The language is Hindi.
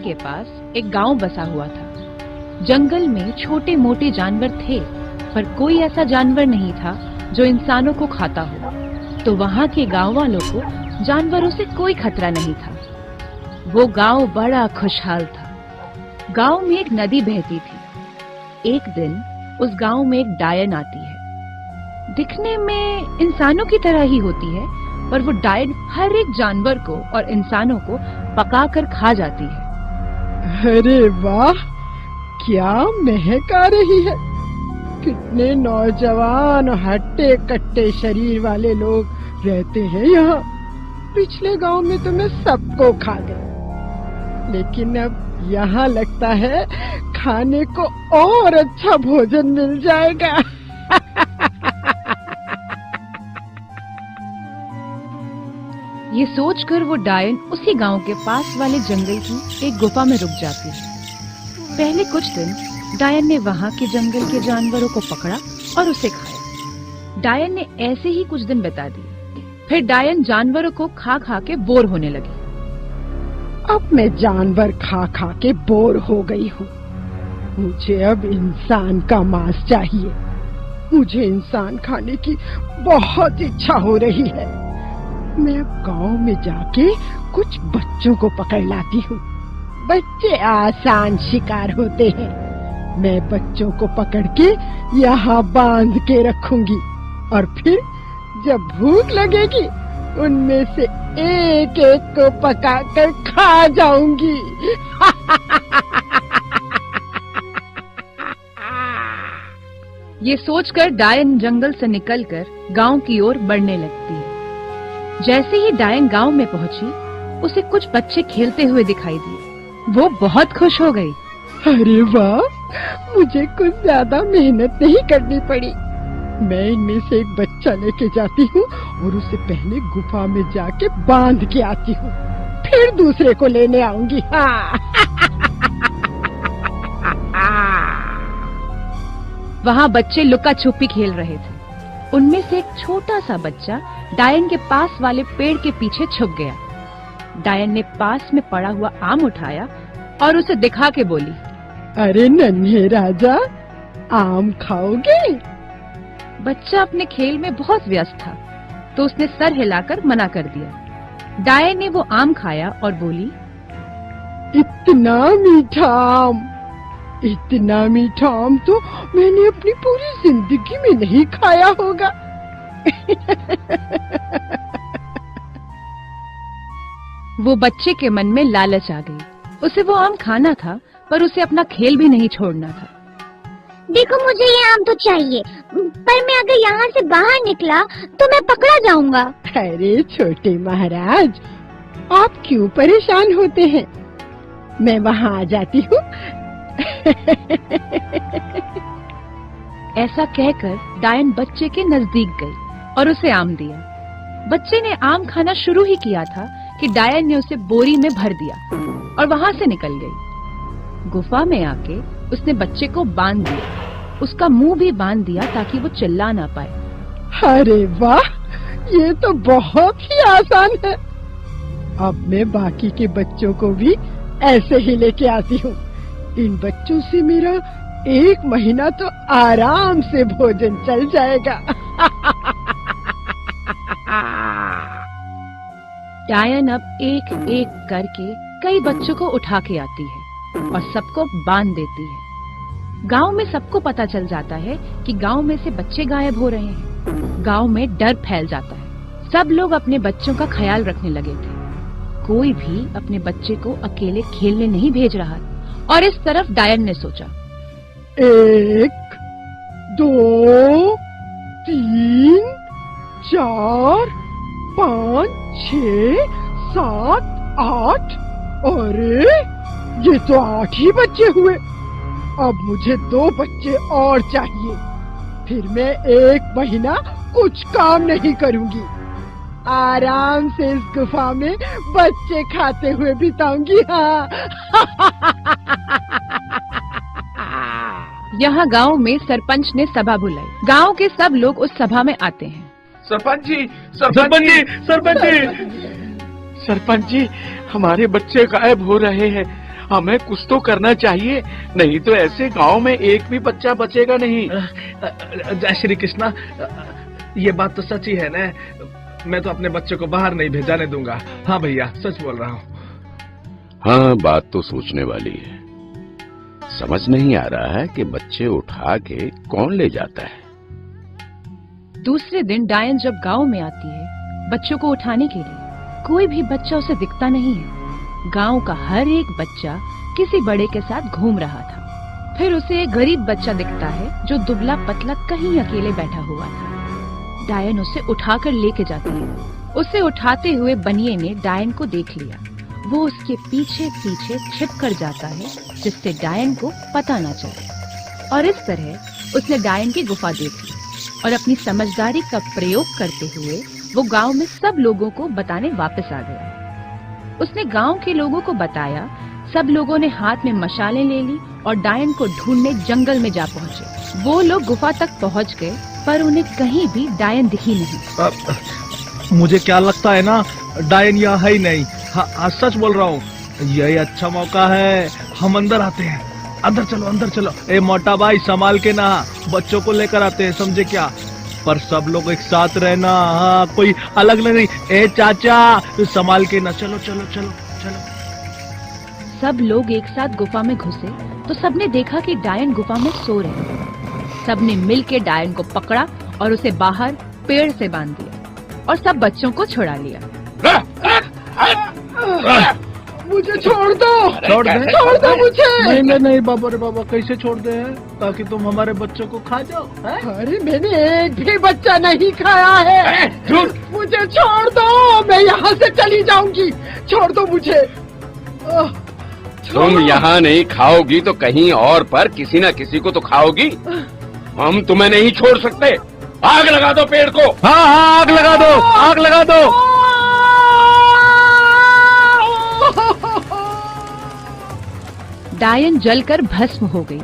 के पास एक गांव बसा हुआ था। जंगल में छोटे मोटे जानवर थे, पर कोई ऐसा जानवर नहीं था जो इंसानों को खाता हो। तो वहां के गांव वालों को जानवरों से कोई खतरा नहीं था। वो गांव बड़ा खुशहाल था। गांव में एक नदी बहती थी। एक दिन उस गांव में एक डायन आती है। दिखने में इंसानों की तरह ही होती है, पर वो डायन हर एक जानवर को और इंसानों को पकाकर खा जाती है। अरे वाह, क्या महक आ रही है। कितने नौजवान हट्टे कट्टे शरीर वाले लोग रहते हैं यहाँ। पिछले गांव में तो मैं सबको खा गई, लेकिन अब यहाँ लगता है खाने को और अच्छा भोजन मिल जाएगा। ये सोचकर वो डायन उसी गांव के पास वाले जंगल की एक गुफा में रुक जाती है। पहले कुछ दिन डायन ने वहां के जंगल के जानवरों को पकड़ा और उसे खाया। डायन ने ऐसे ही कुछ दिन बिता दिए। फिर डायन जानवरों को खा खा के बोर होने लगी। अब मैं जानवर खा खा के बोर हो गई हूँ। मुझे अब इंसान का मांस चाहिए। मुझे इंसान खाने की बहुत इच्छा हो रही है। मैं अब गांव में जाके कुछ बच्चों को पकड़ लाती हूँ। बच्चे आसान शिकार होते हैं। मैं बच्चों को पकड़ के यहाँ बांध के रखूंगी और फिर जब भूख लगेगी उनमें से एक एक को पकाकर खा जाऊंगी। ये सोचकर डायन जंगल से निकलकर गांव की ओर बढ़ने लगती है। जैसे ही डायन गांव में पहुंची, उसे कुछ बच्चे खेलते हुए दिखाई दिए। वो बहुत खुश हो गई। अरे वाह, मुझे कुछ ज्यादा मेहनत नहीं करनी पड़ी। मैं इनमें से एक बच्चा लेके जाती हूँ और उसे पहले गुफा में जाके बांध के आती हूँ, फिर दूसरे को लेने आऊंगी। हाँ। वहाँ बच्चे लुका छुपी खेल रहे थे। उनमें से एक छोटा सा बच्चा डायन के पास वाले पेड़ के पीछे छुप गया। डायन ने पास में पड़ा हुआ आम उठाया और उसे दिखा के बोली, अरे नन्हे राजा, आम खाओगे? बच्चा अपने खेल में बहुत व्यस्त था, तो उसने सर हिलाकर मना कर दिया। डायन ने वो आम खाया और बोली, इतना मीठा आम, इतना मीठा आम तो मैंने अपनी पूरी जिंदगी में नहीं खाया होगा। वो बच्चे के मन में लालच आ गई। उसे वो आम खाना था, पर उसे अपना खेल भी नहीं छोड़ना था। देखो, मुझे ये आम तो चाहिए, पर मैं अगर यहाँ से बाहर निकला तो मैं पकड़ा जाऊंगा। अरे छोटे महाराज, आप क्यों परेशान होते हैं? मैं वहाँ आ जाती हूँ। ऐसा कहकर डायन बच्चे के नजदीक गई और उसे आम दिया। बच्चे ने आम खाना शुरू ही किया था कि डायन ने उसे बोरी में भर दिया और वहाँ से निकल गई। गुफा में आके उसने बच्चे को बांध दिया। उसका मुंह भी बांध दिया ताकि वो चिल्ला ना पाए। अरे वाह, ये तो बहुत ही आसान है। अब मैं बाकी के बच्चों को भी ऐसे ही लेके आती हूँ। इन बच्चों से मेरा 1 महीना तो आराम से भोजन चल जाएगा। डायन अब एक एक करके कई बच्चों को उठा के आती है और सबको बांध देती है। गांव में सबको पता चल जाता है कि गांव में से बच्चे गायब हो रहे हैं। गांव में डर फैल जाता है। सब लोग अपने बच्चों का ख्याल रखने लगे थे। कोई भी अपने बच्चे को अकेले खेलने नहीं भेज रहा। और इस तरफ डायन ने सोचा, 1 2 3 4 5 6 7 8। अरे ये तो 8 ही बच्चे हुए। अब मुझे 2 बच्चे और चाहिए, फिर मैं 1 महीना कुछ काम नहीं करूंगी। आराम से इस गुफा में बच्चे खाते हुए बिताऊंगी। हाँ। यहाँ गांव में सरपंच ने सभा बुलाई। गांव के सब लोग उस सभा में आते हैं। सरपंच जी, सरपंच जी, सरपंच जी, सरपंच जी, हमारे बच्चे गायब हो रहे हैं। हमें कुछ तो करना चाहिए, नहीं तो ऐसे गांव में एक भी बच्चा बचेगा नहीं। जय श्री कृष्णा, ये बात तो सच ही है ना। मैं तो अपने बच्चों को बाहर नहीं भेजाने दूंगा। हाँ भैया, सच बोल रहा हूँ। हाँ, बात तो सोचने वाली है। समझ नहीं आ रहा है कि बच्चे उठा के कौन ले जाता है। दूसरे दिन डायन जब गांव में आती है बच्चों को उठाने के लिए, कोई भी बच्चा उसे दिखता नहीं है। गांव का हर एक बच्चा किसी बड़े के साथ घूम रहा था। फिर उसे एक गरीब बच्चा दिखता है जो दुबला पतला कहीं अकेले बैठा हुआ था। डायन उसे उठाकर लेके जाती है। उसे उठाते हुए बनिए ने डायन को देख लिया। वो उसके पीछे पीछे छिप कर जाता है जिससे डायन को पता न चले। और इस तरह उसने डायन की गुफा देख ली और अपनी समझदारी का प्रयोग करते हुए वो गांव में सब लोगों को बताने वापस आ गया। उसने गांव के लोगों को बताया। सब लोगों ने हाथ में मशालें ले ली और डायन को ढूंढने जंगल में जा पहुंचे। वो लोग गुफा तक पहुंच गए पर उन्हें कहीं भी डायन दिखी नहीं। मुझे क्या लगता है ना, डायन यहाँ है ही नहीं। हाँ, सच बोल रहा हूँ। यही अच्छा मौका है, हम अंदर आते हैं। अंदर चलो, अंदर चलो। ए मोटा भाई, संभाल के ना, बच्चों को लेकर आते हैं, समझे क्या? पर सब लोग एक साथ रहना। हाँ, कोई अलग नहीं। ए चाचा, संभाल के ना। चलो चलो चलो चलो। सब लोग एक साथ गुफा में घुसे तो सबने देखा कि डायन गुफा में सो रहे हैं। सबने मिलकर डायन को पकड़ा और उसे बाहर पेड़ से बांध दिया और सब बच्चों को छुड़ा लिया। मुझे छोड़ दो, छोड़ दे, छोड़ दो मुझे। नहीं नहीं बाबा रे बाबा, कैसे छोड़ दे ताकि तुम हमारे बच्चों को खा जाओ? अरे मैंने एक भी बच्चा नहीं खाया है। मुझे छोड़ दो, मैं यहाँ से चली जाऊंगी। छोड़ दो मुझे। तुम यहाँ नहीं खाओगी तो कहीं और पर किसी न किसी को तो खाओगी। हम तुम्हें नहीं छोड़ सकते। आग लगा दो पेड़ को। हाँ हाँ, आग लगा दो, आग लगा दो। डायन जलकर भस्म हो गई।